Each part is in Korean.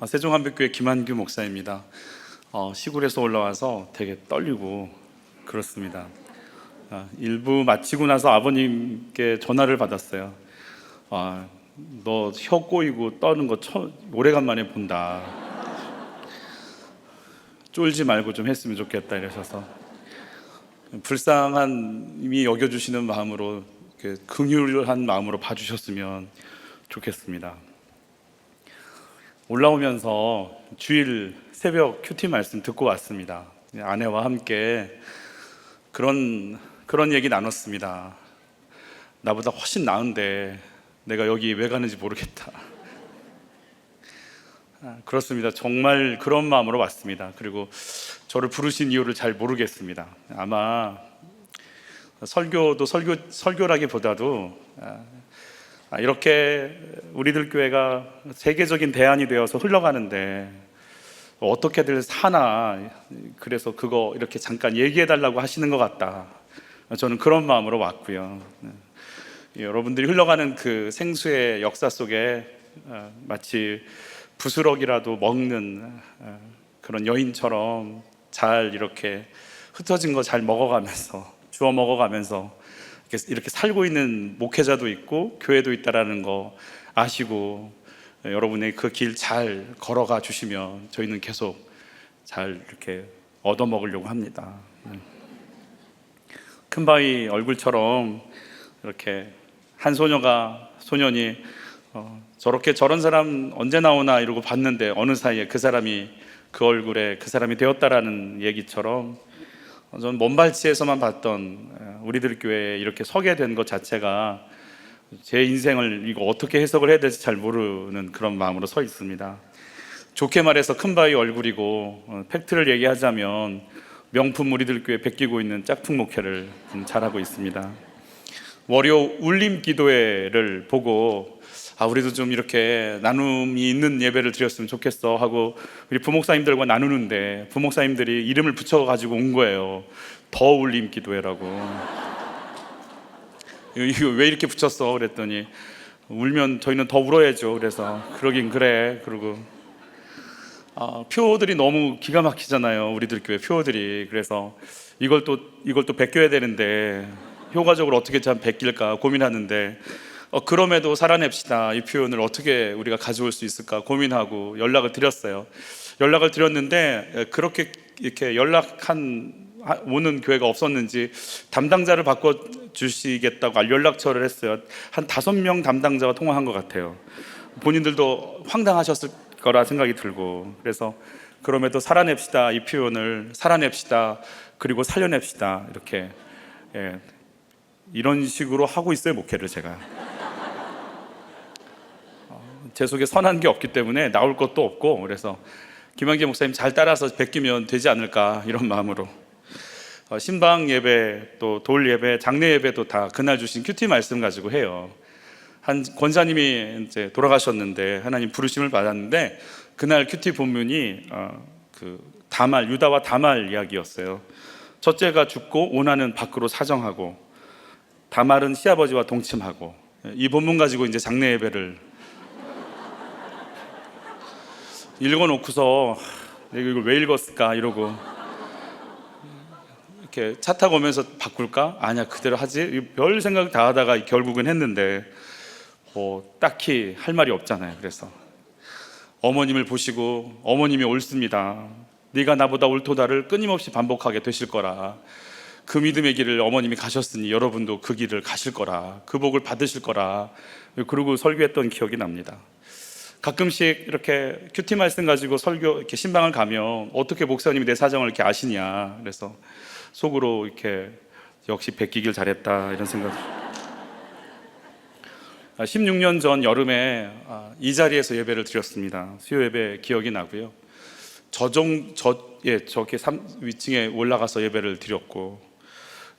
세종한백교회 김한규 목사입니다. 시골에서 올라와서 되게 떨리고 그렇습니다. 일부 마치고 나서 아버님께 전화를 받았어요. 너 혀 꼬이고 떠는 거 오래간만에 본다. 쫄지 말고 좀 했으면 좋겠다 이러셔서 불쌍함이 여겨주시는 마음으로, 긍휼한 마음으로 봐주셨으면 좋겠습니다. 올라오면서 주일 새벽 큐티 말씀 듣고 왔습니다. 아내와 함께 그런 얘기 나눴습니다. 나보다 훨씬 나은데 내가 여기 왜 가는지 모르겠다. 그렇습니다. 정말 그런 마음으로 왔습니다. 그리고 저를 부르신 이유를 잘 모르겠습니다. 아마 설교도 설교라기보다도 이렇게 우리들 교회가 세계적인 대안이 되어서 흘러가는데 어떻게들 사나, 그래서 그거 이렇게 잠깐 얘기해 달라고 하시는 것 같다. 저는 그런 마음으로 왔고요. 여러분들이 흘러가는 그 생수의 역사 속에 마치 부스럭이라도 먹는 그런 여인처럼 잘 이렇게 흩어진 거 잘 먹어가면서, 주워 먹어가면서 이렇게 살고 있는 목회자도 있고 교회도 있다라는 거 아시고, 여러분의 그 길 잘 걸어가 주시면 저희는 계속 잘 이렇게 얻어먹으려고 합니다. 큰바위 얼굴처럼 이렇게 한 소년이 저런 사람 언제 나오나 이러고 봤는데 어느 사이에 그 사람이 그 얼굴에 그 사람이 되었다라는 얘기처럼, 저는 먼발치에서만 봤던 우리들 교회에 이렇게 서게 된 것 자체가 제 인생을 이거 어떻게 해석을 해야 될지 잘 모르는 그런 마음으로 서 있습니다. 좋게 말해서 큰바위 얼굴이고, 팩트를 얘기하자면 명품 우리들 교회 베끼고 있는 짝퉁 목회를 잘하고 있습니다. 월요 울림 기도회를 보고 우리도 좀 이렇게 나눔이 있는 예배를 드렸으면 좋겠어 하고 우리 부목사님들과 나누는데, 부목사님들이 이름을 붙여가지고 온 거예요. 더 울림 기도회라고. 이거 왜 이렇게 붙였어? 그랬더니 울면 저희는 더 울어야죠. 그래서 그러긴 그래. 그러고 표들이 너무 기가 막히잖아요, 우리들 교회 표들이. 그래서 이걸 또 베껴야 되는데 효과적으로 어떻게 참 베낄까 고민하는데, 그럼에도 살아냅시다 이 표현을 어떻게 우리가 가져올 수 있을까 고민하고 연락을 드렸어요. 연락을 드렸는데 그렇게 이렇게 오는 교회가 없었는지 담당자를 바꿔주시겠다고 연락처를 했어요. 한 5명 담당자와 통화한 것 같아요. 본인들도 황당하셨을 거라 생각이 들고, 그래서 그럼에도 살아냅시다 이 표현을 살아냅시다 그리고 살려냅시다 이렇게, 이런 식으로 하고 있어요, 목회를 제가. 제 속에 선한 게 없기 때문에 나올 것도 없고, 그래서 김한기 목사님 잘 따라서 베끼면 되지 않을까 이런 마음으로 신방 예배, 또 돌 예배, 장례 예배도 다 그날 주신 큐티 말씀 가지고 해요. 한 권사님이 이제 돌아가셨는데 하나님 부르심을 받았는데, 그날 큐티 본문이 유다와 다말 이야기였어요. 첫째가 죽고 오나는 밖으로 사정하고 다말은 시아버지와 동침하고, 이 본문 가지고 이제 장례 예배를 읽어놓고서 내가 이걸 왜 읽었을까 이러고, 이렇게 차 타고 오면서 바꿀까? 아니야 그대로 하지, 별 생각 다 하다가 결국은 했는데 딱히 할 말이 없잖아요. 그래서 어머님을 보시고, 어머님이 옳습니다. 네가 나보다 옳도다를 끊임없이 반복하게 되실 거라. 그 믿음의 길을 어머님이 가셨으니 여러분도 그 길을 가실 거라. 그 복을 받으실 거라. 그러고 설교했던 기억이 납니다. 가끔씩 이렇게 큐티 말씀 가지고 설교, 이렇게 신방을 가면 어떻게 목사님이 내 사정을 이렇게 아시냐, 그래서 속으로 이렇게 역시 베끼길 잘했다 이런 생각. 16년 전 여름에 이 자리에서 예배를 드렸습니다. 수요 예배 기억이 나고요. 저렇게 위층에 올라가서 예배를 드렸고,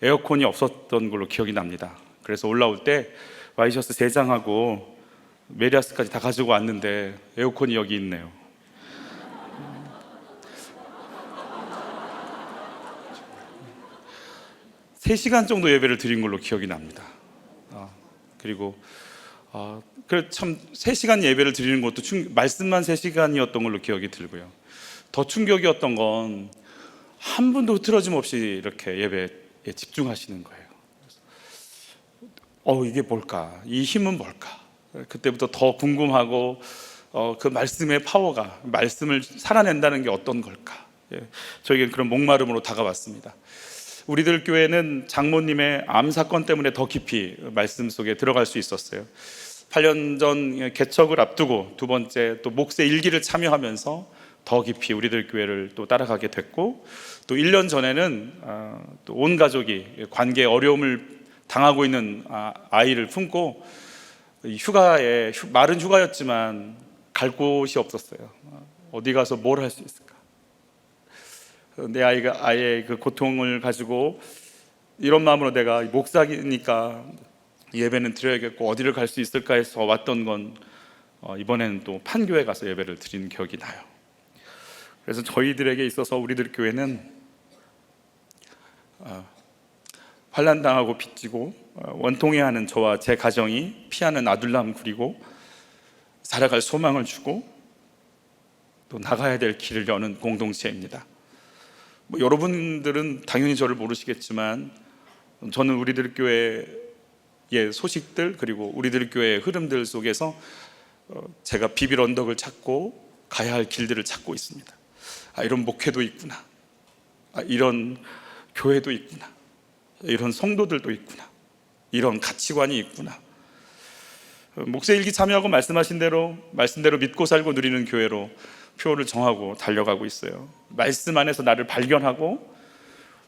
에어컨이 없었던 걸로 기억이 납니다. 그래서 올라올 때 와이셔츠 3장하고 메리아스까지 다 가지고 왔는데 에어컨이 여기 있네요. (3시간) 정도 예배를 드린 걸로 기억이 납니다. 그리고 그래 참 3시간 예배를 드리는 것도 말씀만 3시간이었던 걸로 기억이 들고요. 더 충격이었던 건 한 분도 흐트러짐 없이 이렇게 예배에 집중하시는 거예요. 이게 뭘까? 이 힘은 뭘까? 그때부터 더 궁금하고 그 말씀의 파워가, 말씀을 살아낸다는 게 어떤 걸까? 저에겐 그런 목마름으로 다가왔습니다. 우리들 교회는 장모님의 암 사건 때문에 더 깊이 말씀 속에 들어갈 수 있었어요. 8년 전 개척을 앞두고 두 번째 또 목세 일기를 참여하면서 더 깊이 우리들 교회를 또 따라가게 됐고, 또 1년 전에는 또 온 가족이 관계에 어려움을 당하고 있는 아이를 품고 휴가에, 말은 휴가였지만 갈 곳이 없었어요. 어디 가서 뭘 할 수 있을까? 내 아이의 그 고통을 가지고 이런 마음으로 내가 목사니까 예배는 드려야겠고 어디를 갈 수 있을까 해서 왔던 건 이번에는 또 판교에 가서 예배를 드린 기억이 나요. 그래서 저희들에게 있어서 우리들 교회는 환난당하고 빚지고 원통해하는 저와 제 가정이 피하는 아둘람 구리고 살아갈 소망을 주고 또 나가야 될 길을 여는 공동체입니다. 여러분들은 당연히 저를 모르시겠지만 저는 우리들 교회의 소식들 그리고 우리들 교회의 흐름들 속에서 제가 비빌 언덕을 찾고 가야 할 길들을 찾고 있습니다. 이런 목회도 있구나, 이런 교회도 있구나, 이런 성도들도 있구나, 이런 가치관이 있구나. 목세일기 참여하고 말씀대로 믿고 살고 누리는 교회로 표를 정하고 달려가고 있어요. 말씀 안에서 나를 발견하고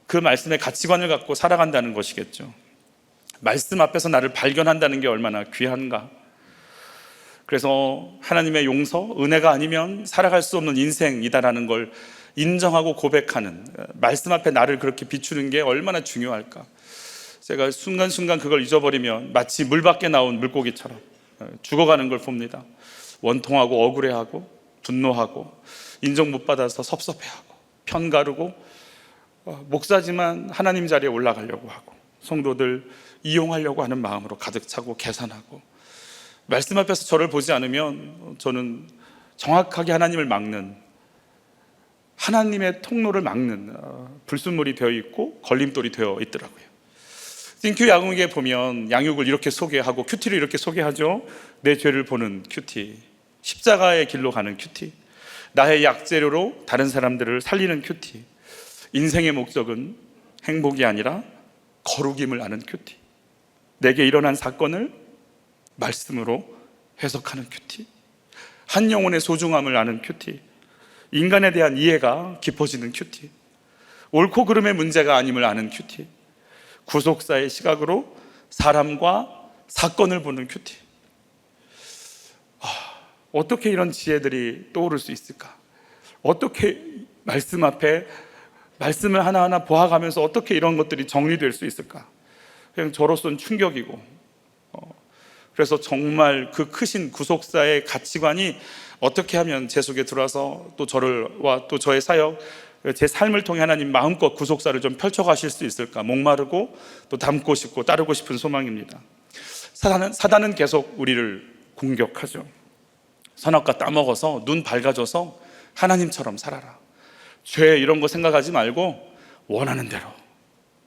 그 말씀의 가치관을 갖고 살아간다는 것이겠죠. 말씀 앞에서 나를 발견한다는 게 얼마나 귀한가. 그래서 하나님의 용서, 은혜가 아니면 살아갈 수 없는 인생이다라는 걸 인정하고 고백하는, 말씀 앞에 나를 그렇게 비추는 게 얼마나 중요할까. 제가 순간순간 그걸 잊어버리면 마치 물 밖에 나온 물고기처럼 죽어가는 걸 봅니다. 원통하고 억울해하고 분노하고 인정 못 받아서 섭섭해하고 편가르고 목사지만 하나님 자리에 올라가려고 하고 성도들 이용하려고 하는 마음으로 가득 차고 계산하고, 말씀 앞에서 저를 보지 않으면 저는 정확하게 하나님을 막는, 하나님의 통로를 막는 불순물이 되어 있고 걸림돌이 되어 있더라고요. 띵큐 야구에 보면 양육을 이렇게 소개하고 큐티를 이렇게 소개하죠. 내 죄를 보는 큐티, 십자가의 길로 가는 큐티, 나의 약재료로 다른 사람들을 살리는 큐티, 인생의 목적은 행복이 아니라 거룩임을 아는 큐티, 내게 일어난 사건을 말씀으로 해석하는 큐티, 한 영혼의 소중함을 아는 큐티, 인간에 대한 이해가 깊어지는 큐티, 옳고 그름의 문제가 아님을 아는 큐티, 구속사의 시각으로 사람과 사건을 보는 큐티. 어떻게 이런 지혜들이 떠오를 수 있을까? 어떻게 말씀 앞에 말씀을 하나하나 보아가면서 어떻게 이런 것들이 정리될 수 있을까? 그냥 저로서는 충격이고, 그래서 정말 그 크신 구속사의 가치관이 어떻게 하면 제 속에 들어와서 또 저를와 또 저의 사역, 제 삶을 통해 하나님 마음껏 구속사를 좀 펼쳐가실 수 있을까 목마르고 또 닮고 싶고 따르고 싶은 소망입니다. 사단은 계속 우리를 공격하죠. 선악과 따먹어서 눈 밝아져서 하나님처럼 살아라, 죄 이런 거 생각하지 말고 원하는 대로,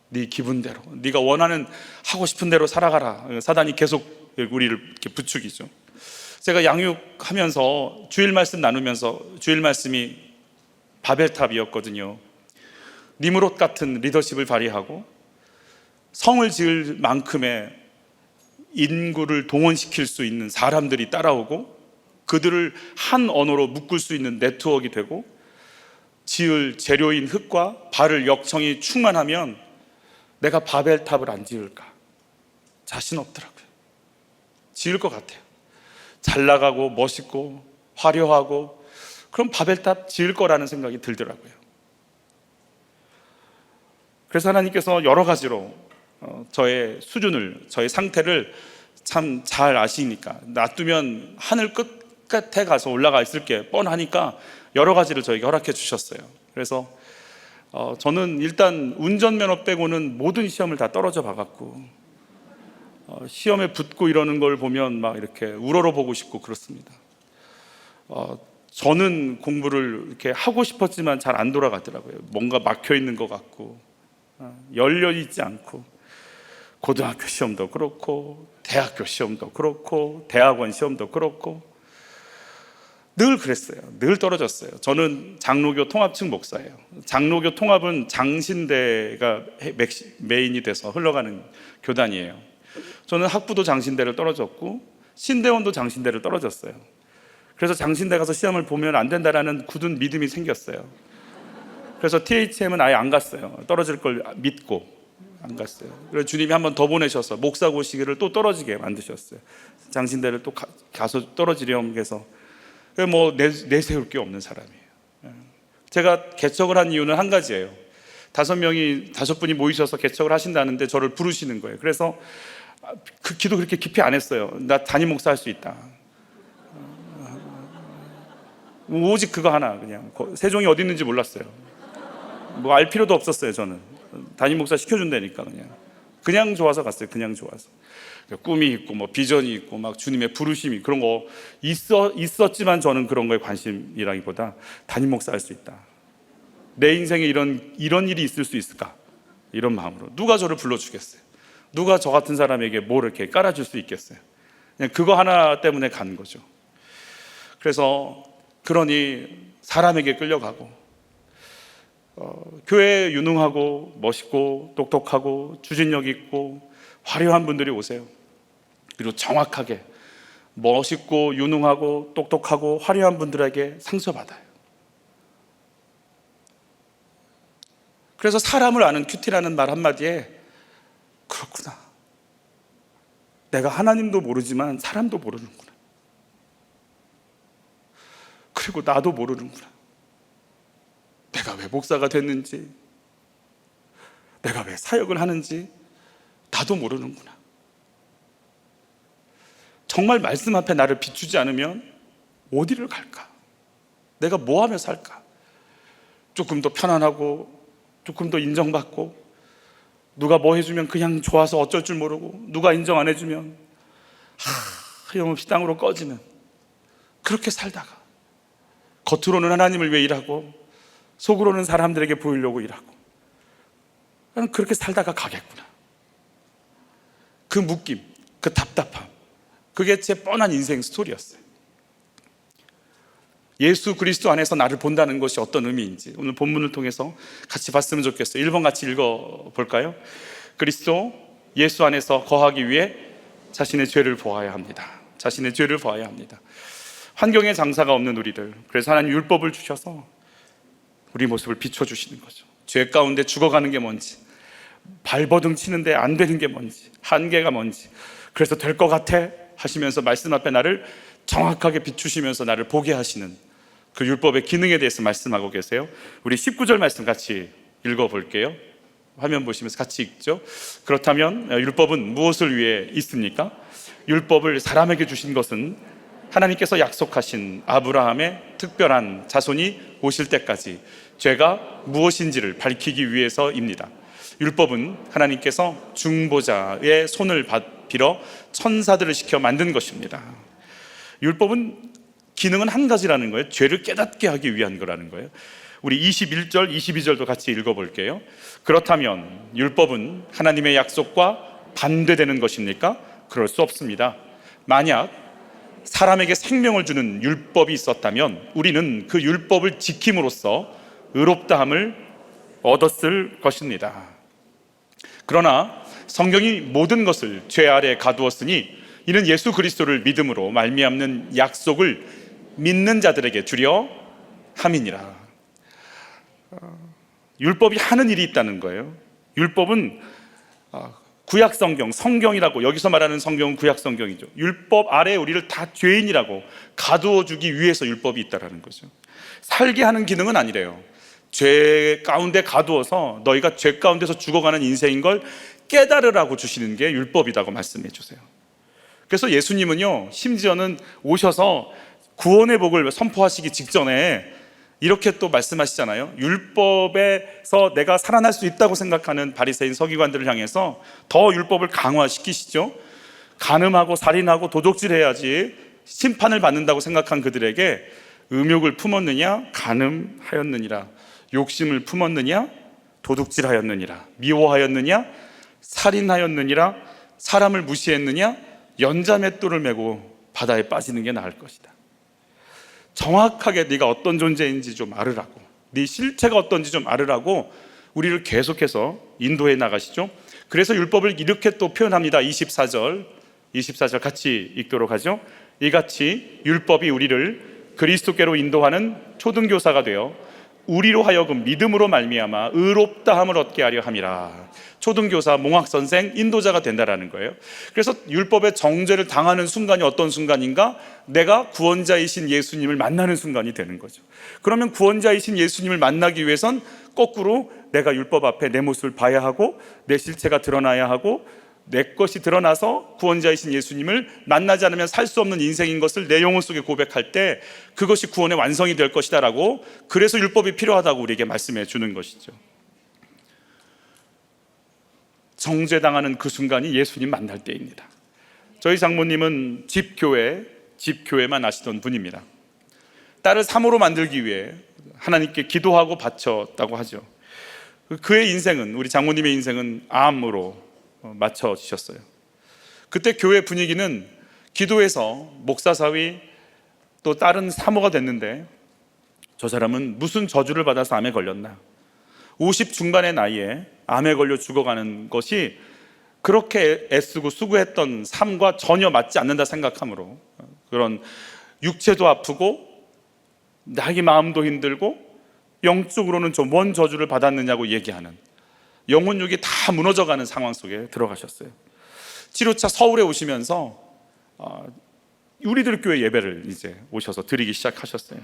네 기분대로, 네가 원하는 하고 싶은 대로 살아가라. 사단이 계속 우리를 이렇게 부추기죠. 제가 양육하면서 주일 말씀 나누면서 주일 말씀이 바벨탑이었거든요. 니므롯 같은 리더십을 발휘하고 성을 지을 만큼의 인구를 동원시킬 수 있는 사람들이 따라오고 그들을 한 언어로 묶을 수 있는 네트워크가 되고 지을 재료인 흙과 발을 역청이 충만하면 내가 바벨탑을 안 지을까? 자신 없더라고요. 지을 것 같아요. 잘 나가고 멋있고 화려하고 그럼 바벨탑 지을 거라는 생각이 들더라고요. 그래서 하나님께서 여러 가지로 저의 수준을, 저의 상태를 참 잘 아시니까, 놔두면 하늘 끝에 가서 올라가 있을 게 뻔하니까 여러 가지를 저에게 허락해 주셨어요. 그래서 저는 일단 운전면허 빼고는 모든 시험을 다 떨어져 봐갖고 시험에 붙고 이러는 걸 보면 막 이렇게 우러러보고 싶고 그렇습니다. 저는 공부를 이렇게 하고 싶었지만 잘 안 돌아가더라고요. 뭔가 막혀 있는 것 같고 열려 있지 않고, 고등학교 시험도 그렇고 대학교 시험도 그렇고 대학원 시험도 그렇고 늘 그랬어요. 늘 떨어졌어요. 저는 장로교 통합층 목사예요. 장로교 통합은 장신대가 메인이 돼서 흘러가는 교단이에요. 저는 학부도 장신대를 떨어졌고 신대원도 장신대를 떨어졌어요. 그래서 장신대 가서 시험을 보면 안 된다라는 굳은 믿음이 생겼어요. 그래서 THM은 아예 안 갔어요. 떨어질 걸 믿고 안 갔어요. 그래서 주님이 한 번 더 보내셔서 목사고 시기를 또 떨어지게 만드셨어요. 장신대를 또 가서 떨어지렴 해서 뭐 내세울 게 없는 사람이에요. 제가 개척을 한 이유는 한 가지예요. 5분이 모이셔서 개척을 하신다는데 저를 부르시는 거예요. 그래서 그 기도 그렇게 깊이 안 했어요. 나 담임 목사 할 수 있다. 오직 그거 하나, 그냥 세종이 어디 있는지 몰랐어요. 뭐 알 필요도 없었어요. 저는 담임 목사 시켜준다니까 그냥 좋아서 갔어요. 그냥 좋아서. 꿈이 있고 뭐 비전이 있고 막 주님의 부르심이 그런 거 있었지만 저는 그런 거에 관심이라기보다 담임 목사 할 수 있다. 내 인생에 이런 일이 있을 수 있을까? 이런 마음으로. 누가 저를 불러주겠어요? 누가 저 같은 사람에게 뭘 이렇게 깔아줄 수 있겠어요? 그냥 그거 하나 때문에 간 거죠. 그래서 그러니 사람에게 끌려가고, 교회에 유능하고 멋있고 똑똑하고 추진력 있고 화려한 분들이 오세요. 그리고 정확하게 멋있고 유능하고 똑똑하고 화려한 분들에게 상처받아요. 그래서 사람을 아는 큐티라는 말 한마디에 그렇구나, 내가 하나님도 모르지만 사람도 모르는구나, 그리고 나도 모르는구나, 내가 왜 목사가 됐는지, 내가 왜 사역을 하는지 나도 모르는구나. 정말 말씀 앞에 나를 비추지 않으면 어디를 갈까? 내가 뭐 하며 살까? 조금 더 편안하고 조금 더 인정받고, 누가 뭐 해주면 그냥 좋아서 어쩔 줄 모르고, 누가 인정 안 해주면 하염없이 땅으로 꺼지는, 그렇게 살다가 겉으로는 하나님을 위해 일하고 속으로는 사람들에게 보이려고 일하고, 나는 그렇게 살다가 가겠구나. 그 묶임, 그 답답함, 그게 제 뻔한 인생 스토리였어요. 예수 그리스도 안에서 나를 본다는 것이 어떤 의미인지 오늘 본문을 통해서 같이 봤으면 좋겠어요. 1번 같이 읽어볼까요? 그리스도 예수 안에서 거하기 위해 자신의 죄를 보아야 합니다. 자신의 죄를 보아야 합니다. 환경에 장사가 없는 우리들, 그래서 하나님 율법을 주셔서 우리 모습을 비춰주시는 거죠. 죄 가운데 죽어가는 게 뭔지, 발버둥 치는데 안 되는 게 뭔지, 한계가 뭔지, 그래서 될 것 같아 하시면서 말씀 앞에 나를 정확하게 비추시면서 나를 보게 하시는 그 율법의 기능에 대해서 말씀하고 계세요. 우리 19절 말씀 같이 읽어볼게요. 화면 보시면서 같이 읽죠. 그렇다면 율법은 무엇을 위해 있습니까? 율법을 사람에게 주신 것은 하나님께서 약속하신 아브라함의 특별한 자손이 오실 때까지 죄가 무엇인지를 밝히기 위해서입니다. 율법은 하나님께서 중보자의 손을 빌어 천사들을 시켜 만든 것입니다. 율법은 기능은 한 가지라는 거예요. 죄를 깨닫게 하기 위한 거라는 거예요. 우리 21절, 22절도 같이 읽어볼게요. 그렇다면 율법은 하나님의 약속과 반대되는 것입니까? 그럴 수 없습니다. 만약 사람에게 생명을 주는 율법이 있었다면 우리는 그 율법을 지킴으로써 의롭다함을 얻었을 것입니다. 그러나 성경이 모든 것을 죄 아래 가두었으니 이는 예수 그리스도를 믿음으로 말미암는 약속을 믿는 자들에게 주려 함이니라. 율법이 하는 일이 있다는 거예요. 율법은 구약 성경, 성경이라고, 여기서 말하는 성경은 구약 성경이죠. 율법 아래 우리를 다 죄인이라고 가두어 주기 위해서 율법이 있다는 거죠. 살게 하는 기능은 아니래요. 죄 가운데 가두어서 너희가 죄 가운데서 죽어가는 인생인 걸 깨달으라고 주시는 게 율법이라고 말씀해 주세요. 그래서 예수님은요, 심지어는 오셔서 구원의 복을 선포하시기 직전에 이렇게 또 말씀하시잖아요. 율법에서 내가 살아날 수 있다고 생각하는 바리새인 서기관들을 향해서 더 율법을 강화시키시죠. 간음하고 살인하고 도둑질해야지 심판을 받는다고 생각한 그들에게 음욕을 품었느냐 간음하였느니라, 욕심을 품었느냐 도둑질하였느니라, 미워하였느냐 살인하였느니라, 사람을 무시했느냐 연자맷돌을 메고 바다에 빠지는 게 나을 것이다. 정확하게 네가 어떤 존재인지 좀 알으라고, 네 실체가 어떤지 좀 알으라고 우리를 계속해서 인도해 나가시죠. 그래서 율법을 이렇게 또 표현합니다. 24절 같이 읽도록 하죠. 이같이 율법이 우리를 그리스도께로 인도하는 초등교사가 되어 우리로 하여금 믿음으로 말미암아 의롭다함을 얻게 하려 함이라. 초등교사, 몽학선생, 인도자가 된다라는 거예요. 그래서 율법의 정죄를 당하는 순간이 어떤 순간인가? 내가 구원자이신 예수님을 만나는 순간이 되는 거죠. 그러면 구원자이신 예수님을 만나기 위해선 거꾸로 내가 율법 앞에 내 모습을 봐야 하고 내 실체가 드러나야 하고 내 것이 드러나서 구원자이신 예수님을 만나지 않으면 살 수 없는 인생인 것을 내 영혼 속에 고백할 때 그것이 구원의 완성이 될 것이다 라고, 그래서 율법이 필요하다고 우리에게 말씀해 주는 것이죠. 정죄당하는 그 순간이 예수님 만날 때입니다. 저희 장모님은 집교회만 하시던 분입니다. 딸을 사모로 만들기 위해 하나님께 기도하고 바쳤다고 하죠. 그의 인생은, 우리 장모님의 인생은 암으로 맞춰지셨어요. 그때 교회 분위기는 기도해서 목사사위 또 다른 사모가 됐는데 저 사람은 무슨 저주를 받아서 암에 걸렸나, 50 중반의 나이에 암에 걸려 죽어가는 것이 그렇게 애쓰고 수고했던 삶과 전혀 맞지 않는다 생각함으로, 그런 육체도 아프고 자기 마음도 힘들고 영적으로는 좀 뭔 저주를 받았느냐고 얘기하는, 영혼육이 다 무너져가는 상황 속에 들어가셨어요. 치료차 서울에 오시면서 우리들 교회 예배를 이제 오셔서 드리기 시작하셨어요.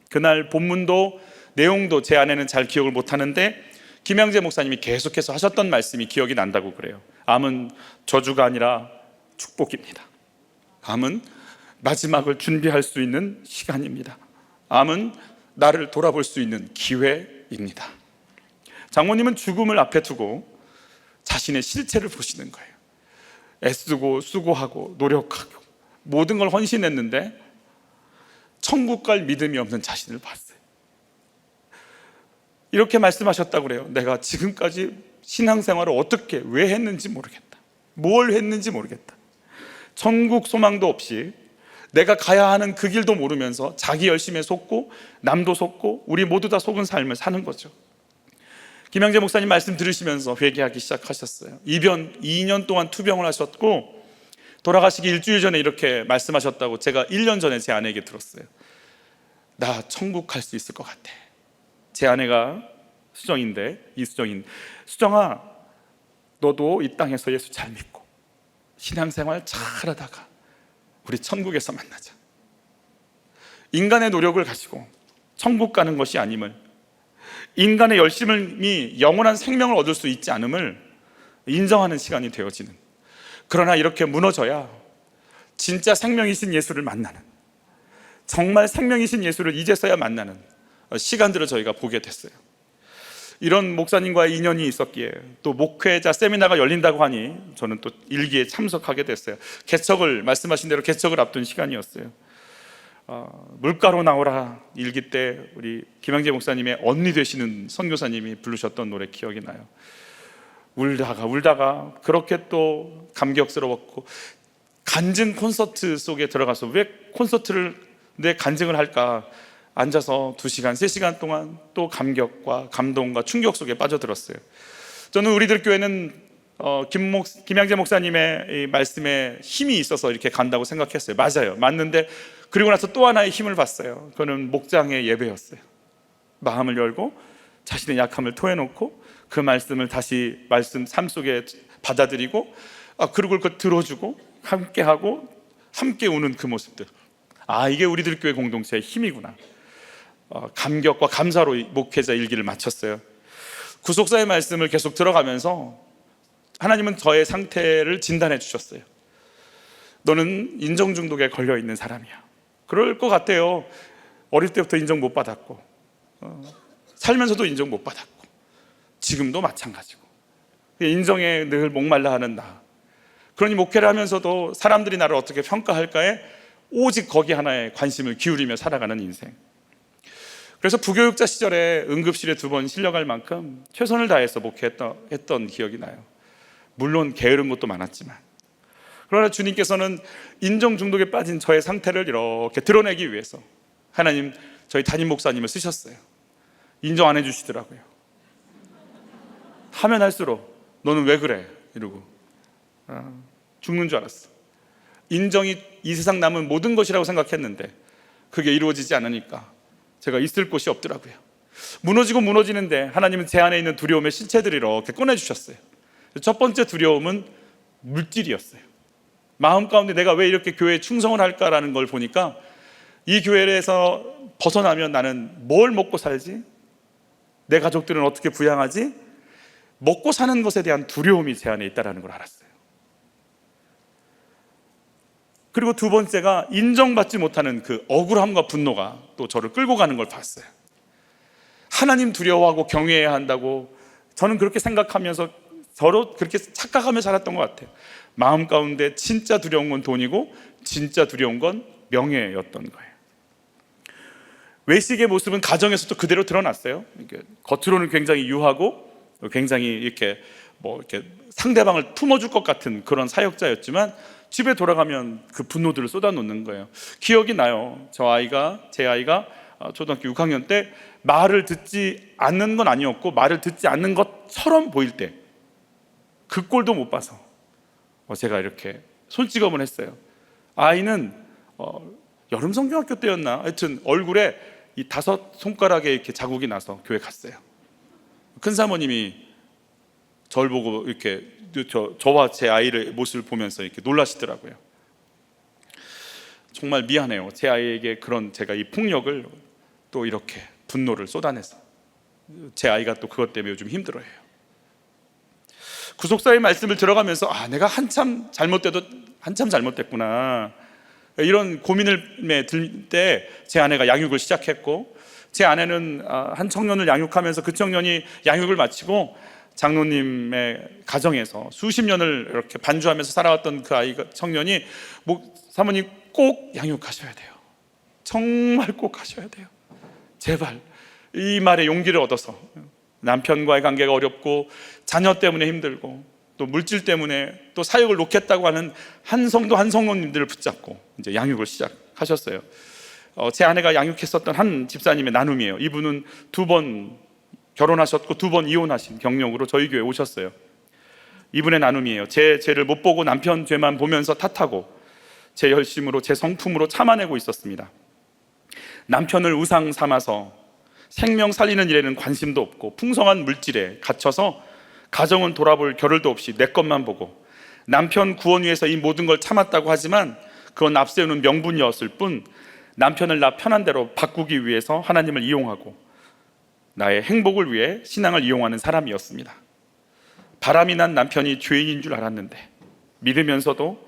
그날 본문도 내용도 제 아내는 잘 기억을 못하는데 김양재 목사님이 계속해서 하셨던 말씀이 기억이 난다고 그래요. 암은 저주가 아니라 축복입니다. 암은 마지막을 준비할 수 있는 시간입니다. 암은 나를 돌아볼 수 있는 기회입니다. 장모님은 죽음을 앞에 두고 자신의 실체를 보시는 거예요. 애쓰고 수고하고 노력하고 모든 걸 헌신했는데 천국 갈 믿음이 없는 자신을 봤어요. 이렇게 말씀하셨다고 그래요. 내가 지금까지 신앙생활을 어떻게 왜 했는지 모르겠다. 뭘 했는지 모르겠다. 천국 소망도 없이 내가 가야 하는 그 길도 모르면서 자기 열심에 속고 남도 속고 우리 모두 다 속은 삶을 사는 거죠. 김양재 목사님 말씀 들으시면서 회개하기 시작하셨어요. 입원 2년 동안 투병을 하셨고 돌아가시기 일주일 전에 이렇게 말씀하셨다고 제가 1년 전에 제 아내에게 들었어요. 나 천국 갈 수 있을 것 같아. 제 아내가 수정인데, 이수정인, 수정아 너도 이 땅에서 예수 잘 믿고 신앙생활 잘하다가 우리 천국에서 만나자. 인간의 노력을 가지고 천국 가는 것이 아님을, 인간의 열심이 영원한 생명을 얻을 수 있지 않음을 인정하는 시간이 되어지는, 그러나 이렇게 무너져야 진짜 생명이신 예수를 만나는, 정말 생명이신 예수를 이제서야 만나는 시간들을 저희가 보게 됐어요. 이런 목사님과의 인연이 있었기에 또 목회자 세미나가 열린다고 하니 저는 또 일기에 참석하게 됐어요. 개척을, 말씀하신 대로 개척을 앞둔 시간이었어요. 물가로 나오라 일기 때 우리 김양재 목사님의 언니 되시는 선교사님이 부르셨던 노래 기억이 나요. 울다가 그렇게 또 감격스러웠고, 간증 콘서트 속에 들어가서 왜 콘서트를 내 간증을 할까, 앉아서 2시간, 3시간 동안 또 감격과 감동과 충격 속에 빠져들었어요. 저는 우리들 교회는 김양재 목사님의 이 말씀에 힘이 있어서 이렇게 간다고 생각했어요. 맞아요, 맞는데 그리고 나서 또 하나의 힘을 봤어요. 그거는 목장의 예배였어요. 마음을 열고 자신의 약함을 토해놓고 그 말씀을 다시 삶 속에 받아들이고, 그리고 그걸 들어주고 함께하고 함께 우는 그 모습들, 이게 우리들 교회 공동체의 힘이구나. 감격과 감사로 목회자 일기를 마쳤어요. 구속사의 말씀을 계속 들어가면서 하나님은 저의 상태를 진단해 주셨어요. 너는 인정 중독에 걸려 있는 사람이야. 그럴 것 같아요. 어릴 때부터 인정 못 받았고, 살면서도 인정 못 받았고, 지금도 마찬가지고, 인정에 늘 목말라 하는 나. 그러니 목회를 하면서도 사람들이 나를 어떻게 평가할까에 오직 거기 하나에 관심을 기울이며 살아가는 인생. 그래서 부교육자 시절에 응급실에 2번 실려갈 만큼 최선을 다해서 목회했던 기억이 나요. 물론 게으른 것도 많았지만. 그러나 주님께서는 인정 중독에 빠진 저의 상태를 이렇게 드러내기 위해서 하나님 저희 담임 목사님을 쓰셨어요. 인정 안 해주시더라고요. 하면 할수록 너는 왜 그래? 이러고 죽는 줄 알았어. 인정이 이 세상 남은 모든 것이라고 생각했는데 그게 이루어지지 않으니까 제가 있을 곳이 없더라고요. 무너지고 무너지는데 하나님은 제 안에 있는 두려움의 실체들을 이렇게 꺼내주셨어요. 첫 번째 두려움은 물질이었어요. 마음 가운데 내가 왜 이렇게 교회에 충성을 할까라는 걸 보니까 이 교회에서 벗어나면 나는 뭘 먹고 살지? 내 가족들은 어떻게 부양하지? 먹고 사는 것에 대한 두려움이 제 안에 있다는 걸 알았어요. 그리고 2번째가 인정받지 못하는 그 억울함과 분노가 또 저를 끌고 가는 걸 봤어요. 하나님 두려워하고 경외해야 한다고 저는 그렇게 생각하면서 서로 그렇게 착각하며 살았던 것 같아요. 마음 가운데 진짜 두려운 건 돈이고 진짜 두려운 건 명예였던 거예요. 외식의 모습은 가정에서도 그대로 드러났어요. 겉으로는 굉장히 유하고 굉장히 이렇게 상대방을 품어줄 것 같은 그런 사역자였지만 집에 돌아가면 그 분노들을 쏟아놓는 거예요. 기억이 나요. 제 아이가 초등학교 6학년 때 말을 듣지 않는 건 아니었고 말을 듣지 않는 것처럼 보일 때 그 꼴도 못 봐서 제가 이렇게 손찌검을 했어요. 아이는 여름 성경학교 때였나? 하여튼 얼굴에 이 5손가락에 이렇게 자국이 나서 교회 갔어요. 큰 사모님이 저를 보고 이렇게 저와 제 아이의 모습을 보면서 이렇게 놀라시더라고요. 정말 미안해요. 제 아이에게 그런 제가 이 폭력을 또 이렇게 분노를 쏟아내서 제 아이가 또 그것 때문에 요즘 힘들어해요. 구속사의 말씀을 들어가면서 내가 한참 잘못됐구나 이런 고민을 들 때 제 아내가 양육을 시작했고 제 아내는 한 청년을 양육하면서 그 청년이 양육을 마치고 장로님의 가정에서 수십 년을 이렇게 반주하면서 살아왔던 그 청년이 사모님 꼭 양육하셔야 돼요. 정말 꼭 하셔야 돼요. 제발. 이 말에 용기를 얻어서 남편과의 관계가 어렵고 자녀 때문에 힘들고 또 물질 때문에 또 사역을 놓겠다고 하는 한 성도님들을 붙잡고 이제 양육을 시작하셨어요. 제 아내가 양육했었던 한 집사님의 나눔이에요. 이분은 2번 결혼하셨고 2번 이혼하신 경력으로 저희 교회에 오셨어요. 이분의 나눔이에요. 제 죄를 못 보고 남편 죄만 보면서 탓하고 제 열심으로 제 성품으로 참아내고 있었습니다. 남편을 우상 삼아서 생명 살리는 일에는 관심도 없고 풍성한 물질에 갇혀서 가정은 돌아볼 겨를도 없이 내 것만 보고 남편 구원 위해서 이 모든 걸 참았다고 하지만 그건 앞세우는 명분이었을 뿐 남편을 나 편한 대로 바꾸기 위해서 하나님을 이용하고 나의 행복을 위해 신앙을 이용하는 사람이었습니다. 바람이 난 남편이 죄인인 줄 알았는데 믿으면서도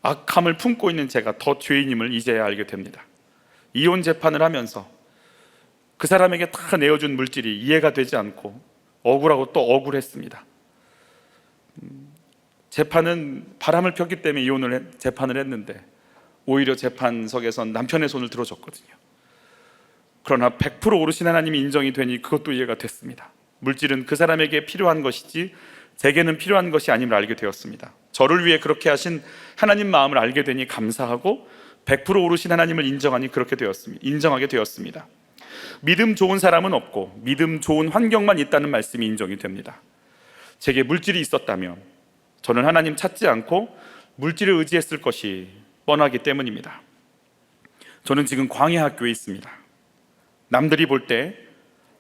악함을 품고 있는 제가 더 죄인임을 이제야 알게 됩니다. 이혼 재판을 하면서 그 사람에게 다 내어준 물질이 이해가 되지 않고 억울하고 또 억울했습니다. 재판은 바람을 폈기 때문에 재판을 했는데 오히려 재판석에선 남편의 손을 들어줬거든요. 그러나 100% 오르신 하나님이 인정이 되니 그것도 이해가 됐습니다. 물질은 그 사람에게 필요한 것이지 제게는 필요한 것이 아님을 알게 되었습니다. 저를 위해 그렇게 하신 하나님 마음을 알게 되니 감사하고 100% 오르신 하나님을 인정하게 되었습니다. 믿음 좋은 사람은 없고 믿음 좋은 환경만 있다는 말씀이 인정이 됩니다. 제게 물질이 있었다면 저는 하나님 찾지 않고 물질을 의지했을 것이 뻔하기 때문입니다. 저는 지금 광야학교에 있습니다. 남들이 볼 때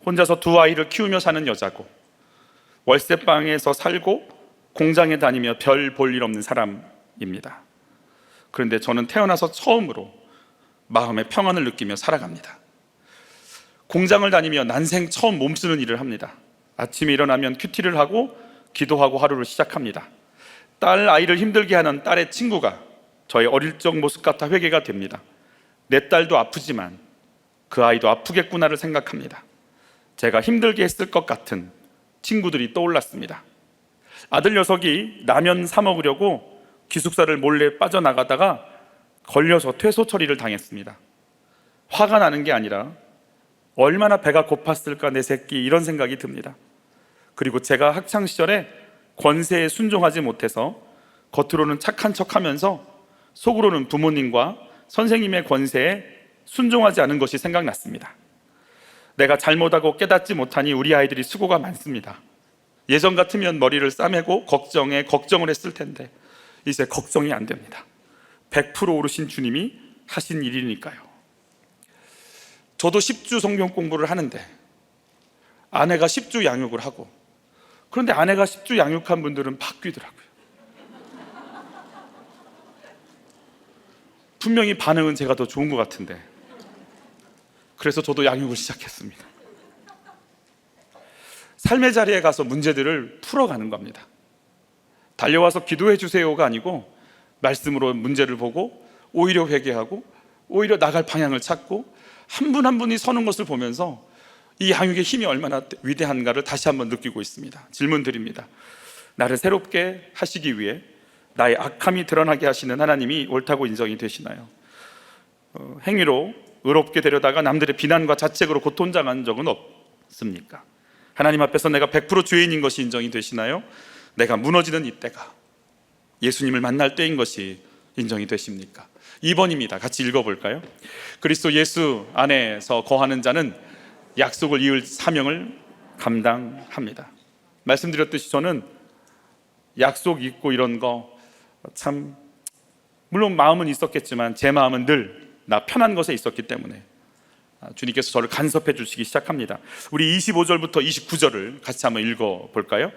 혼자서 2아이를 키우며 사는 여자고 월세방에서 살고 공장에 다니며 별 볼 일 없는 사람입니다. 그런데 저는 태어나서 처음으로 마음의 평안을 느끼며 살아갑니다. 공장을 다니며 난생 처음 몸쓰는 일을 합니다. 아침에 일어나면 큐티를 하고 기도하고 하루를 시작합니다. 아이를 힘들게 하는 딸의 친구가 저의 어릴 적 모습 같아 회개가 됩니다. 내 딸도 아프지만 그 아이도 아프겠구나를 생각합니다. 제가 힘들게 했을 것 같은 친구들이 떠올랐습니다. 아들 녀석이 라면 사 먹으려고 기숙사를 몰래 빠져나가다가 걸려서 퇴소 처리를 당했습니다. 화가 나는 게 아니라 얼마나 배가 고팠을까 내 새끼, 이런 생각이 듭니다. 그리고 제가 학창시절에 권세에 순종하지 못해서 겉으로는 착한 척하면서 속으로는 부모님과 선생님의 권세에 순종하지 않은 것이 생각났습니다. 내가 잘못하고 깨닫지 못하니 우리 아이들이 수고가 많습니다. 예전 같으면 머리를 싸매고 걱정을 했을 텐데 이제 걱정이 안 됩니다. 100% 오르신 주님이 하신 일이니까요. 저도 10주 성경 공부를 하는데 아내가 10주 양육을 하고, 그런데 아내가 10주 양육한 분들은 바뀌더라고요. 분명히 반응은 제가 더 좋은 것 같은데, 그래서 저도 양육을 시작했습니다. 삶의 자리에 가서 문제들을 풀어가는 겁니다. 달려와서 기도해 주세요가 아니고 말씀으로 문제를 보고 오히려 회개하고 오히려 나갈 방향을 찾고 한 분 한 분이 서는 것을 보면서 이 양육의 힘이 얼마나 위대한가를 다시 한번 느끼고 있습니다. 질문 드립니다. 나를 새롭게 하시기 위해 나의 악함이 드러나게 하시는 하나님이 옳다고 인정이 되시나요? 행위로 의롭게 되려다가 남들의 비난과 자책으로 고통당한 적은 없습니까? 하나님 앞에서 내가 100% 죄인인 것이 인정이 되시나요? 내가 무너지는 이때가 예수님을 만날 때인 것이 인정이 되십니까? 2번입니다. 같이 읽어볼까요? 그리스도 예수 안에서 거하는 자는 약속을 이을 사명을 감당합니다. 말씀드렸듯이 저는 약속 있고 이런 거 참, 물론 마음은 있었겠지만 제 마음은 늘 나 편한 것에 있었기 때문에 주님께서 저를 간섭해 주시기 시작합니다. 우리 25절부터 29절을 같이 한번 읽어볼까요?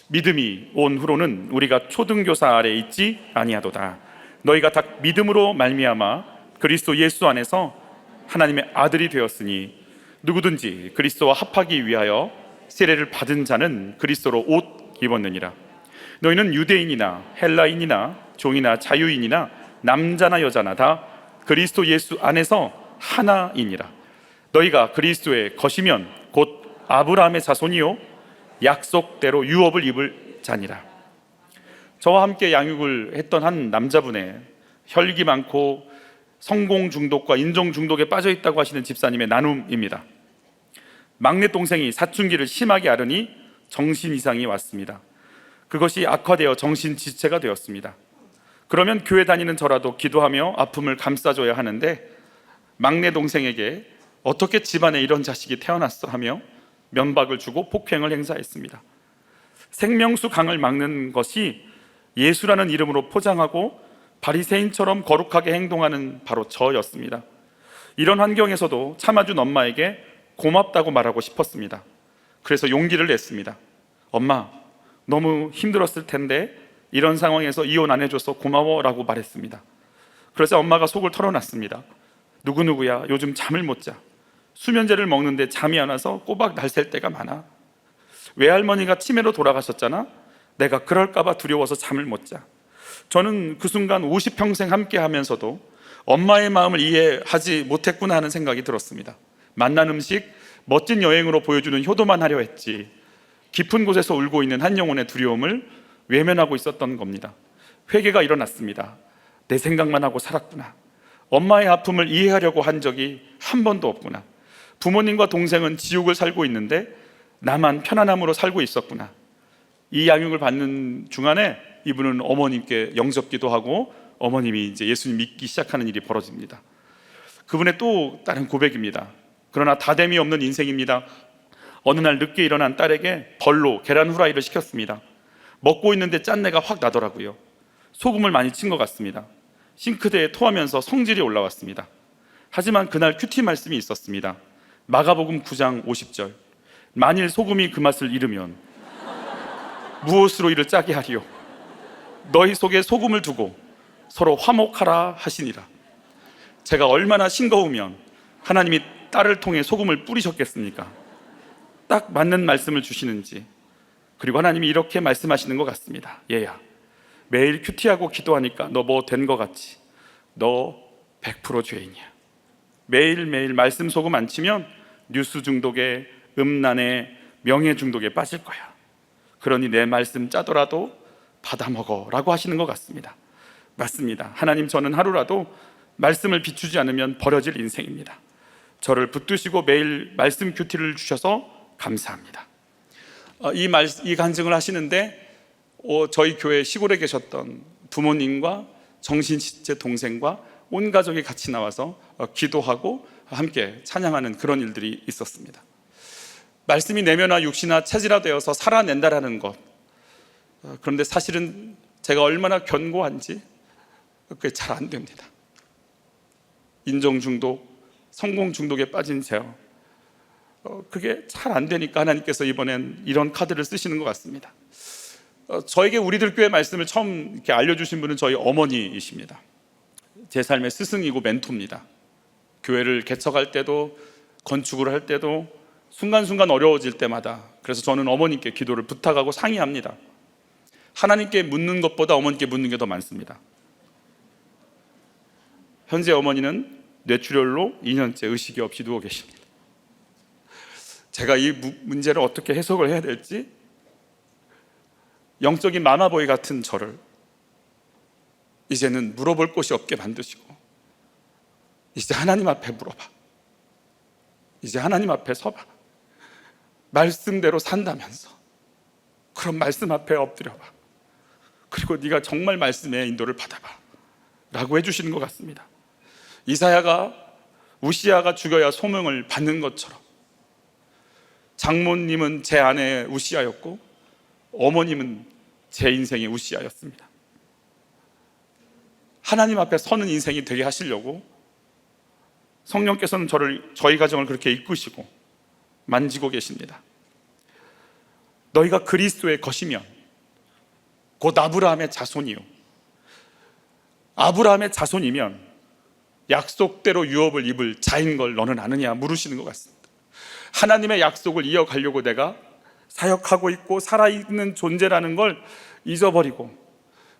믿음이 온 후로는 우리가 초등교사 아래 있지 아니하도다. 너희가 다 믿음으로 말미암아 그리스도 예수 안에서 하나님의 아들이 되었으니 누구든지 그리스도와 합하기 위하여 세례를 받은 자는 그리스도로 옷 입었느니라. 너희는 유대인이나 헬라인이나 종이나 자유인이나 남자나 여자나 다 그리스도 예수 안에서 하나이니라. 너희가 그리스도의 것이면 곧 아브라함의 자손이요 약속대로 유업을 입을 자니라. 저와 함께 양육을 했던 한 남자분의 혈기 많고 성공 중독과 인종 중독에 빠져 있다고 하시는 집사님의 나눔입니다. 막내 동생이 사춘기를 심하게 앓으니 정신 이상이 왔습니다. 그것이 악화되어 정신지체가 되었습니다. 그러면 교회 다니는 저라도 기도하며 아픔을 감싸줘야 하는데 막내 동생에게 어떻게 집안에 이런 자식이 태어났어 하며 면박을 주고 폭행을 행사했습니다. 생명수 강을 막는 것이 예수라는 이름으로 포장하고 바리새인처럼 거룩하게 행동하는 바로 저였습니다. 이런 환경에서도 참아준 엄마에게 고맙다고 말하고 싶었습니다. 그래서 용기를 냈습니다. 엄마, 너무 힘들었을 텐데 이런 상황에서 이혼 안 해줘서 고마워라고 말했습니다. 그래서 엄마가 속을 털어놨습니다. 누구누구야 요즘 잠을 못 자. 수면제를 먹는데 잠이 안 와서 꼬박 날샐 때가 많아. 외할머니가 치매로 돌아가셨잖아. 내가 그럴까봐 두려워서 잠을 못 자. 저는 그 순간 50평생 함께 하면서도 엄마의 마음을 이해하지 못했구나 하는 생각이 들었습니다. 맛난 음식, 멋진 여행으로 보여주는 효도만 하려 했지 깊은 곳에서 울고 있는 한 영혼의 두려움을 외면하고 있었던 겁니다. 회개가 일어났습니다. 내 생각만 하고 살았구나. 엄마의 아픔을 이해하려고 한 적이 한 번도 없구나. 부모님과 동생은 지옥을 살고 있는데 나만 편안함으로 살고 있었구나. 이 양육을 받는 중간에 이분은 어머님께 영접기도 하고 어머님이 이제 예수님 믿기 시작하는 일이 벌어집니다. 그분의 또 다른 고백입니다. 그러나 다됨이 없는 인생입니다. 어느 날 늦게 일어난 딸에게 벌로 계란 후라이를 시켰습니다. 먹고 있는데 짠내가 확 나더라고요. 소금을 많이 친 것 같습니다. 싱크대에 토하면서 성질이 올라왔습니다. 하지만 그날 큐티 말씀이 있었습니다. 마가복음 9장 50절. 만일 소금이 그 맛을 잃으면 무엇으로 이를 짜게 하리요? 너희 속에 소금을 두고 서로 화목하라 하시니라. 제가 얼마나 싱거우면 하나님이 딸을 통해 소금을 뿌리셨겠습니까? 딱 맞는 말씀을 주시는지. 그리고 하나님이 이렇게 말씀하시는 것 같습니다. 얘야, 매일 큐티하고 기도하니까 너 뭐 된 것 같지? 너 100% 죄인이야. 매일매일 말씀 소금 안 치면 뉴스 중독에, 음란에, 명예 중독에 빠질 거야. 그러니 내 말씀 짜더라도 받아먹어 라고 하시는 것 같습니다. 맞습니다. 하나님, 저는 하루라도 말씀을 비추지 않으면 버려질 인생입니다. 저를 붙드시고 매일 말씀 큐티를 주셔서 감사합니다. 이 간증을 하시는데 저희 교회 시골에 계셨던 부모님과 정신체 동생과 온 가족이 같이 나와서 기도하고 함께 찬양하는 그런 일들이 있었습니다. 말씀이 내면화 육신화 체질화되어서 살아낸다라는 것, 그런데 사실은 제가 얼마나 견고한지 그게 잘 안 됩니다. 인정 중독, 성공 중독에 빠진 제어, 그게 잘 안 되니까 하나님께서 이번엔 이런 카드를 쓰시는 것 같습니다. 저에게 우리들 교회 말씀을 처음 이렇게 알려주신 분은 저희 어머니이십니다. 제 삶의 스승이고 멘토입니다. 교회를 개척할 때도 건축을 할 때도 순간순간 어려워질 때마다, 그래서 저는 어머니께 기도를 부탁하고 상의합니다. 하나님께 묻는 것보다 어머니께 묻는 게 더 많습니다. 현재 어머니는 뇌출혈로 2년째 의식이 없이 누워 계십니다. 제가 이 문제를 어떻게 해석을 해야 될지, 영적인 마마보이 같은 저를 이제는 물어볼 곳이 없게 만드시고, 이제 하나님 앞에 물어봐, 이제 하나님 앞에 서봐, 말씀대로 산다면서 그럼 말씀 앞에 엎드려봐, 그리고 네가 정말 말씀의 인도를 받아봐 라고 해주시는 것 같습니다. 이사야가 우시아가 죽여야 소명을 받는 것처럼 장모님은 제 아내 우시아였고 어머님은 제 인생의 우시아였습니다. 하나님 앞에 서는 인생이 되게 하시려고 성령께서는 저희 가정을 그렇게 이끄시고 만지고 계십니다. 너희가 그리스도의 것이면 곧 아브라함의 자손이요, 아브라함의 자손이면 약속대로 유업을 입을 자인 걸 너는 아느냐 물으시는 것 같습니다. 하나님의 약속을 이어가려고 내가 사역하고 있고 살아있는 존재라는 걸 잊어버리고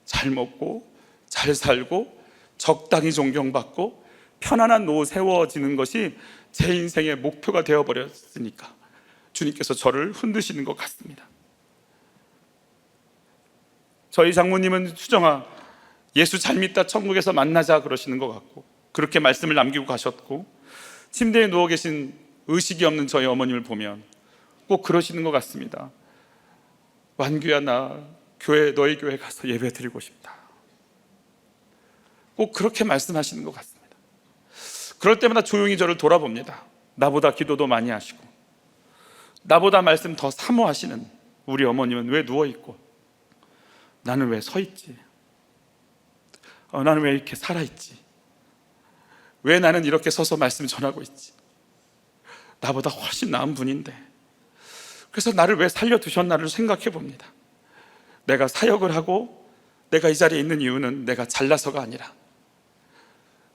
잘 먹고 잘 살고 적당히 존경받고 편안한 노후 세워지는 것이 제 인생의 목표가 되어버렸으니까 주님께서 저를 흔드시는 것 같습니다. 저희 장모님은 수정아, 예수 잘 믿다 천국에서 만나자 그러시는 것 같고, 그렇게 말씀을 남기고 가셨고, 침대에 누워 계신 의식이 없는 저희 어머님을 보면 꼭 그러시는 것 같습니다. 완규야, 나 너희 교회 가서 예배 드리고 싶다. 꼭 그렇게 말씀하시는 것 같습니다. 그럴 때마다 조용히 저를 돌아봅니다. 나보다 기도도 많이 하시고 나보다 말씀 더 사모하시는 우리 어머님은 왜 누워있고 나는 왜 서있지? 나는 왜 이렇게 살아있지? 왜 나는 이렇게 서서 말씀 전하고 있지? 나보다 훨씬 나은 분인데. 그래서 나를 왜 살려두셨나를 생각해 봅니다. 내가 사역을 하고 내가 이 자리에 있는 이유는 내가 잘나서가 아니라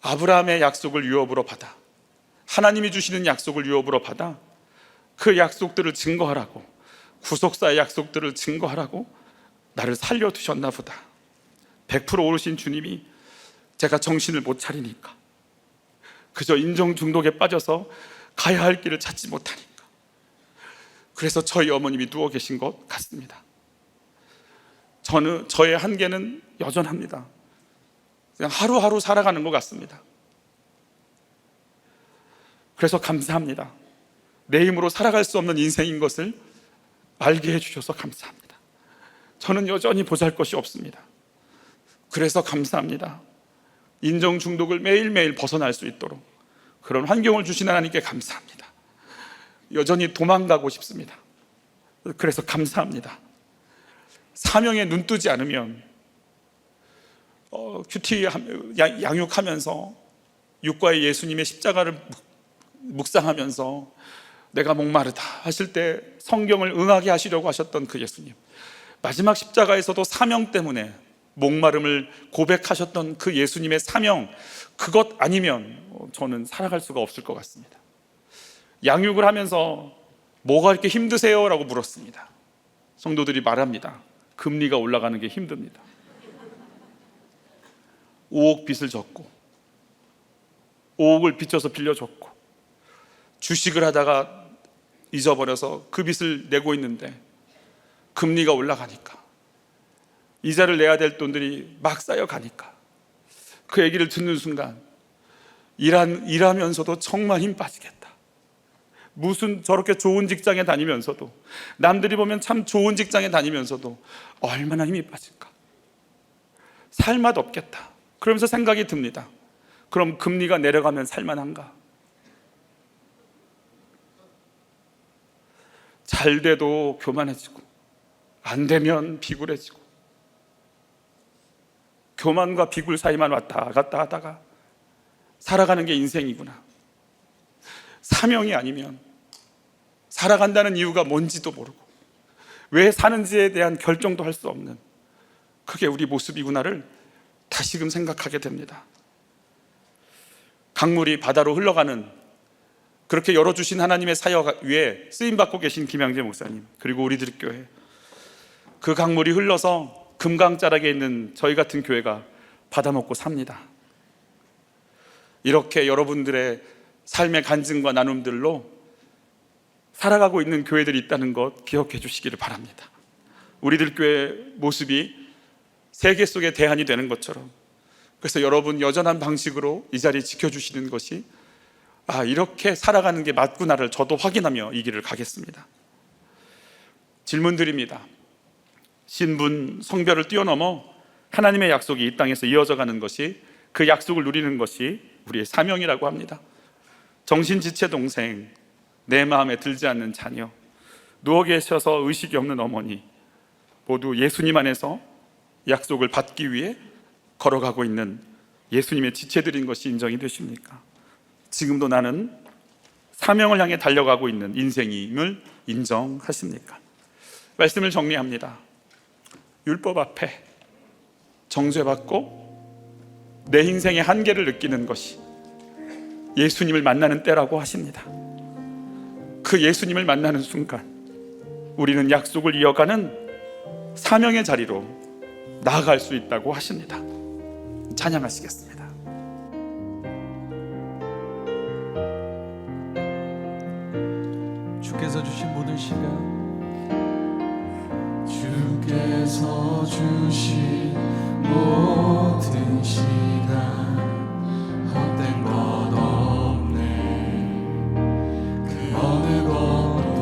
아브라함의 약속을 유업으로 받아, 하나님이 주시는 약속을 유업으로 받아 그 약속들을 증거하라고, 구속사의 약속들을 증거하라고 나를 살려두셨나 보다. 100% 오르신 주님이 제가 정신을 못 차리니까, 그저 인정 중독에 빠져서 가야 할 길을 찾지 못하니까, 그래서 저희 어머님이 누워 계신 것 같습니다. 저의 한계는 여전합니다. 그냥 하루하루 살아가는 것 같습니다. 그래서 감사합니다. 내 힘으로 살아갈 수 없는 인생인 것을 알게 해주셔서 감사합니다. 저는 여전히 보잘것이 없습니다. 그래서 감사합니다. 인정 중독을 매일매일 벗어날 수 있도록 그런 환경을 주신 하나님께 감사합니다. 여전히 도망가고 싶습니다. 그래서 감사합니다. 사명에 눈 뜨지 않으면 큐티 양육하면서 육과의 예수님의 십자가를 묵상하면서 내가 목마르다 하실 때 성경을 응하게 하시려고 하셨던 그 예수님, 마지막 십자가에서도 사명 때문에 목마름을 고백하셨던 그 예수님의 사명, 그것 아니면 저는 살아갈 수가 없을 것 같습니다. 양육을 하면서 뭐가 이렇게 힘드세요? 라고 물었습니다. 성도들이 말합니다. 금리가 올라가는 게 힘듭니다. 5억 빚을 졌고 5억을 빚져서 빌려줬고 주식을 하다가 잊어버려서 그 빚을 내고 있는데 금리가 올라가니까 이자를 내야 될 돈들이 막 쌓여가니까 그 얘기를 듣는 순간 일하면서도 정말 힘 빠지겠다. 무슨 저렇게 좋은 직장에 다니면서도, 남들이 보면 참 좋은 직장에 다니면서도 얼마나 힘이 빠질까. 살맛 없겠다. 그러면서 생각이 듭니다. 그럼 금리가 내려가면 살만한가? 잘 돼도 교만해지고 안 되면 비굴해지고, 교만과 비굴 사이만 왔다 갔다 하다가 살아가는 게 인생이구나. 사명이 아니면 살아간다는 이유가 뭔지도 모르고 왜 사는지에 대한 결정도 할 수 없는, 그게 우리 모습이구나를 다시금 생각하게 됩니다. 강물이 바다로 흘러가는, 그렇게 열어주신 하나님의 사역 위에 쓰임받고 계신 김양재 목사님, 그리고 우리들 교회, 그 강물이 흘러서 금강자락에 있는 저희 같은 교회가 받아먹고 삽니다. 이렇게 여러분들의 삶의 간증과 나눔들로 살아가고 있는 교회들이 있다는 것 기억해 주시기를 바랍니다. 우리들 교회 모습이 세계 속의 대안이 되는 것처럼, 그래서 여러분 여전한 방식으로 이 자리 지켜주시는 것이, 이렇게 살아가는 게 맞구나를 저도 확인하며 이 길을 가겠습니다. 질문 드립니다. 신분, 성별을 뛰어넘어 하나님의 약속이 이 땅에서 이어져 가는 것이, 그 약속을 누리는 것이 우리의 사명이라고 합니다. 정신지체 동생, 내 마음에 들지 않는 자녀, 누워 계셔서 의식이 없는 어머니, 모두 예수님 안에서 약속을 받기 위해 걸어가고 있는 예수님의 지체들인 것이 인정이 되십니까? 지금도 나는 사명을 향해 달려가고 있는 인생임을 인정하십니까? 말씀을 정리합니다. 율법 앞에 정죄받고 내 인생의 한계를 느끼는 것이 예수님을 만나는 때라고 하십니다. 그 예수님을 만나는 순간 우리는 약속을 이어가는 사명의 자리로 나아갈 수 있다고 하십니다. 찬양하시겠습니다. 주께서 주신 모든 시간, 주께서 주신 모든 시간 헛된 것 없네. 그 어느 것도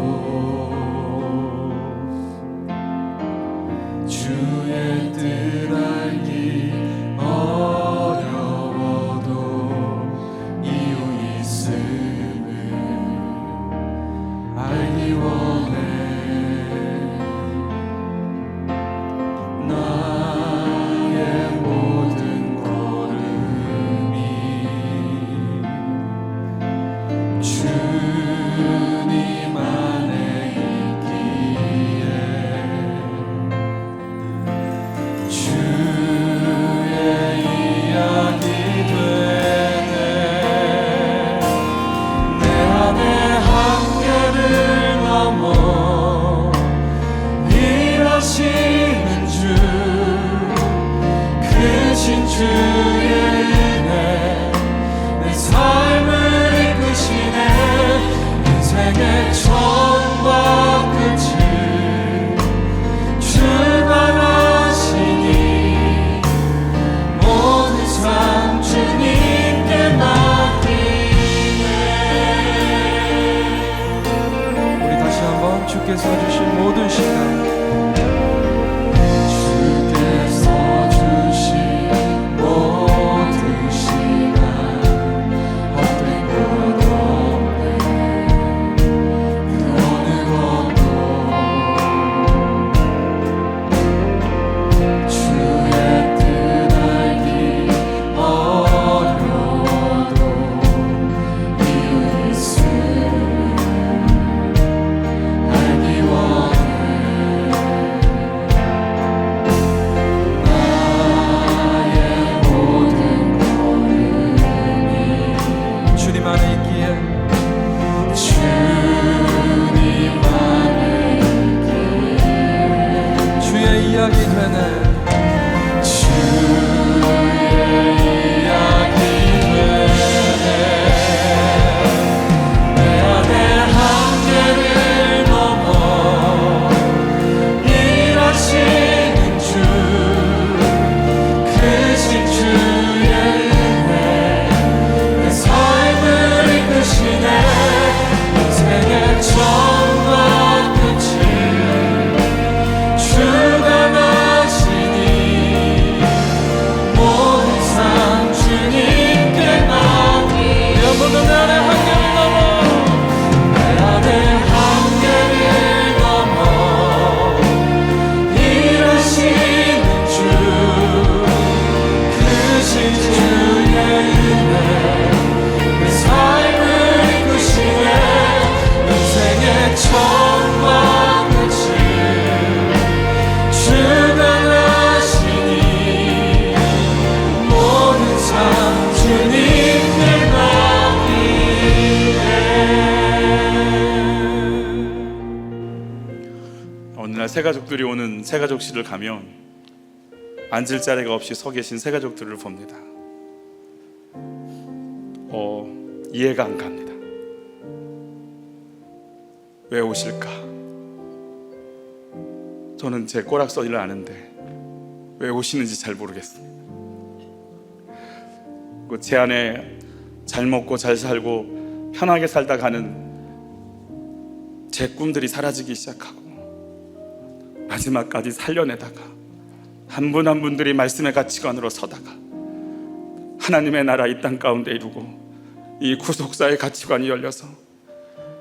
주의 뜻 알기 어려워도 이유 있음을 알기 원해. 나의 모든 걸음이 주님 안에 있기에 주의 이야기 되네. 내 안에 한계를 넘어 일하시는 주, 크신 주의 은혜 내 삶을 이끄시네. 인생의 처음과 끝을 출발하시니 모든 삶 주님께 맡기네. 우리 다시 한번 주께서 주신 모든 시간, 주께서 주신 모든 시간 헛된 것 없네. 그 어느 것도 주의 뜻 알기 어려워도 이유 있음을 알기 원해. 어느 날 새가족들이 오는 새가족실을 가면 앉을 자리가 없이 서 계신 새가족들을 봅니다. 이해가 안 갑니다. 왜 오실까? 저는 제 꼬락서리를 아는데 왜 오시는지 잘 모르겠습니다. 제 안에 잘 먹고 잘 살고 편하게 살다 가는 제 꿈들이 사라지기 시작하고 마지막까지 살려내다가 한 분 한 분들이 말씀의 가치관으로 서다가 하나님의 나라 이 땅 가운데 이루고 이 구속사의 가치관이 열려서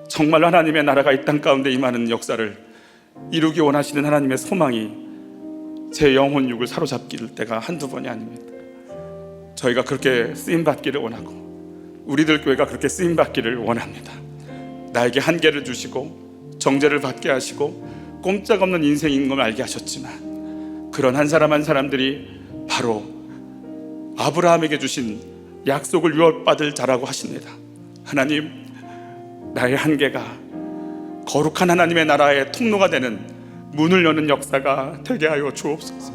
정말 하나님의 나라가 이 땅 가운데 임하는 역사를 이루기 원하시는 하나님의 소망이 제 영혼 육을 사로잡길 때가 한두 번이 아닙니다. 저희가 그렇게 쓰임받기를 원하고 우리들 교회가 그렇게 쓰임받기를 원합니다. 나에게 한계를 주시고 정죄를 받게 하시고 꼼짝없는 인생인 걸 알게 하셨지만 그런 한 사람 한 사람들이 바로 아브라함에게 주신 약속을 유업받을 자라고 하십니다. 하나님, 나의 한계가 거룩한 하나님의 나라의 통로가 되는 문을 여는 역사가 되게 하여 주옵소서.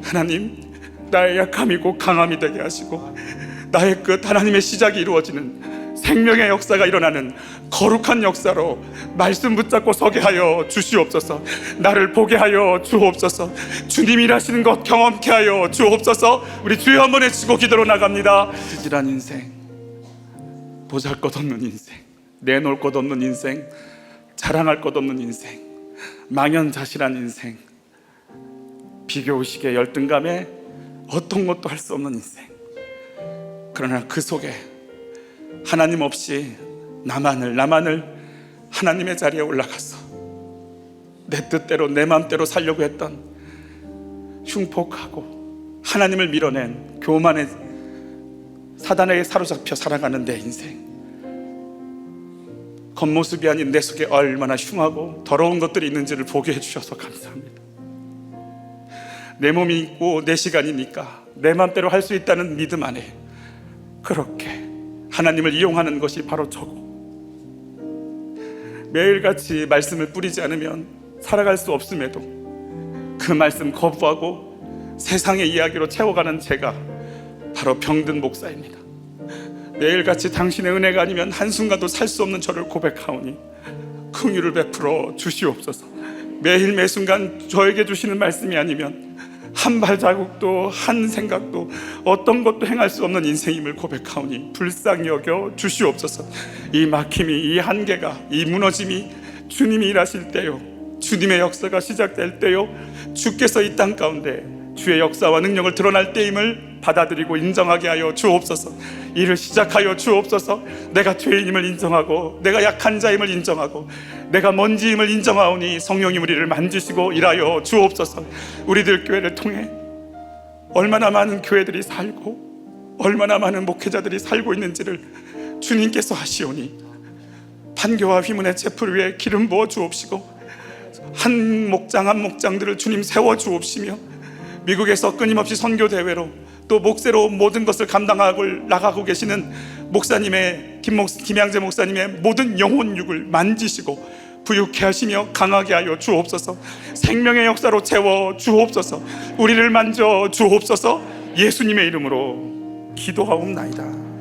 하나님, 나의 약함이고 강함이 되게 하시고 나의 끝 하나님의 시작이 이루어지는 생명의 역사가 일어나는 거룩한 역사로 말씀 붙잡고 서게 하여 주시옵소서. 나를 보게 하여 주옵소서. 주님 일하시는 것 경험케 하여 주옵소서. 우리 주여 한번 외치고 기도로 나갑니다. 찌질한 인생, 보잘것없는 인생, 내놓을 것 없는 인생, 자랑할 것 없는 인생, 망연자실한 인생, 비교의식의 열등감에 어떤 것도 할 수 없는 인생. 그러나 그 속에 하나님 없이 나만을 하나님의 자리에 올라가서 내 뜻대로 내 마음대로 살려고 했던 흉폭하고 하나님을 밀어낸 교만의 사단에게 사로잡혀 살아가는 내 인생, 겉모습이 아닌 내 속에 얼마나 흉하고 더러운 것들이 있는지를 보게 해주셔서 감사합니다. 내 몸이 있고 내 시간이니까 내 마음대로 할 수 있다는 믿음 안에 그렇게 하나님을 이용하는 것이 바로 저고, 매일같이 말씀을 뿌리지 않으면 살아갈 수 없음에도 그 말씀 거부하고 세상의 이야기로 채워가는 제가 바로 병든 목사입니다. 매일같이 당신의 은혜가 아니면 한순간도 살 수 없는 저를 고백하오니 긍휼을 베풀어 주시옵소서. 매일 매순간 저에게 주시는 말씀이 아니면 한 발자국도 한 생각도 어떤 것도 행할 수 없는 인생임을 고백하오니 불쌍히 여겨 주시옵소서. 이 막힘이, 이 한계가, 이 무너짐이 주님이 일하실 때요, 주님의 역사가 시작될 때요, 주께서 이 땅 가운데 주의 역사와 능력을 드러날 때임을 받아들이고 인정하게 하여 주옵소서. 이를 시작하여 주옵소서. 내가 죄인임을 인정하고 내가 약한 자임을 인정하고 내가 먼지임을 인정하오니 성령님 우리를 만지시고 일하여 주옵소서. 우리들 교회를 통해 얼마나 많은 교회들이 살고 얼마나 많은 목회자들이 살고 있는지를 주님께서 하시오니 판교와 휘문의 채플 위에 기름 부어 주옵시고 한 목장 한 목장들을 주님 세워 주옵시며 미국에서 끊임없이 선교 대회로 또 목세로 모든 것을 감당하고 나가고 계시는 목사님의 김양재 목사님의 모든 영혼육을 만지시고 부유케 하시며 강하게 하여 주옵소서. 생명의 역사로 채워 주옵소서. 우리를 만져 주옵소서. 예수님의 이름으로 기도하옵나이다.